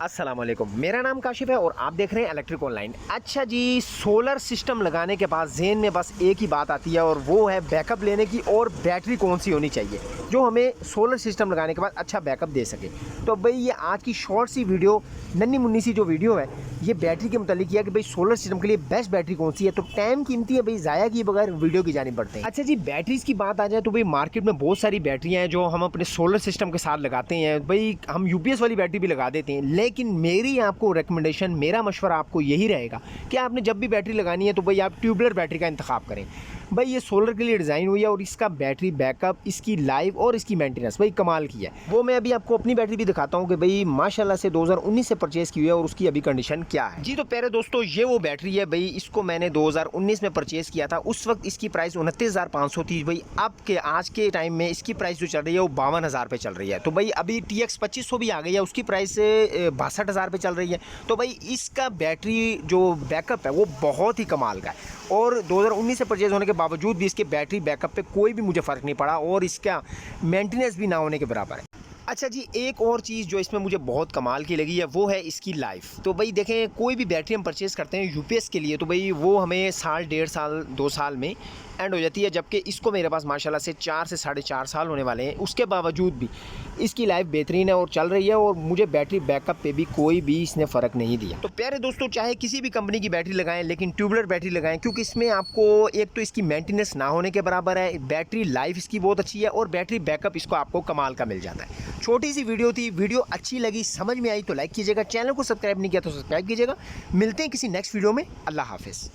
अस्सलाम वालेकुम, मेरा नाम काशिफ है और आप देख रहे हैं इलेक्ट्रिक ऑनलाइन। अच्छा जी, सोलर सिस्टम लगाने के बाद ज़हन में बस एक ही बात आती है और वो है बैकअप लेने की और बैटरी कौन सी होनी चाहिए जो हमें सोलर सिस्टम लगाने के बाद अच्छा बैकअप दे सके। तो भाई ये आज की शॉर्ट सी वीडियो, नन्ही मुन्नी सी जो वीडियो है, ये बैटरी के मुतालिक है कि भाई सोलर सिस्टम के लिए बेस्ट बैटरी कौन सी है। तो टाइम कीमती है भाई, ज़ाया किए बगैर वीडियो की जानी पड़ते हैं। अच्छा जी, बैटरीज की बात आ जाए तो भाई मार्केट में बहुत सारी बैटरियाँ हैं जो हम अपने सोलर सिस्टम के साथ लगाते हैं। भाई हम यूपीएस वाली बैटरी भी लगा देते हैं, लेकिन मेरी आपको रिकमेंडेशन, मेरा मशवरा आपको यही रहेगा कि आपने जब भी बैटरी लगानी है तो भाई आप ट्यूबलर बैटरी का इंतखाब करें। भाई ये सोलर के लिए डिज़ाइन हुई है और इसका बैटरी बैकअप, इसकी लाइफ और इसकी मेंटेनेंस भाई कमाल की है। वो मैं अभी आपको अपनी बैटरी भी दिखाता हूँ कि भाई माशाल्लाह से 2019 से परचेज़ की हुई है और उसकी अभी कंडीशन क्या है। जी तो प्यारे दोस्तों, ये वो बैटरी है भाई, इसको मैंने 2019 में परचेज़ किया था। उस वक्त इसकी प्राइस 29,500 थी। भाई अब के आज के टाइम में इसकी प्राइस जो चल रही है वो 52,000 पे चल रही है। तो भाई अभी TX 2500 भी आ गई है, उसकी प्राइस 62,000 पे चल रही है। तो भाई इसका बैटरी जो बैकअप है वो बहुत ही कमाल का है और 2019 से परचेज़ होने के बावजूद भी इसके बैटरी बैकअप पे कोई भी मुझे फ़र्क नहीं पड़ा और इसका मेंटेनेंस भी ना होने के बराबर है। अच्छा जी, एक और चीज़ जो इसमें मुझे बहुत कमाल की लगी है वो है इसकी लाइफ। तो भाई देखें, कोई भी बैटरी हम परचेज़ करते हैं यूपीएस के लिए तो भाई वो हमें साल, 1.5 साल, 2 साल में एंड हो जाती है, जबकि इसको मेरे पास माशाल्लाह से 4 से 4.5 साल होने वाले हैं। उसके बावजूद भी इसकी लाइफ बेहतरीन है और चल रही है और मुझे बैटरी बैकअप पे भी कोई भी इसने फ़र्क नहीं दिया। तो प्यारे दोस्तों, चाहे किसी भी कंपनी की बैटरी लगाएं, लेकिन ट्यूबलर बैटरी लगाएं, क्योंकि इसमें आपको एक तो इसकी मेंटेनेंस ना होने के बराबर है, बैटरी लाइफ इसकी बहुत अच्छी है और बैटरी बैकअप इसको आपको कमाल का मिल जाता है। छोटी सी वीडियो थी, वीडियो अच्छी लगी, समझ में आई तो लाइक कीजिएगा, चैनल को सब्सक्राइब नहीं किया तो सब्सक्राइब कीजिएगा। मिलते हैं किसी नेक्स्ट वीडियो में। अल्लाह हाफिज़।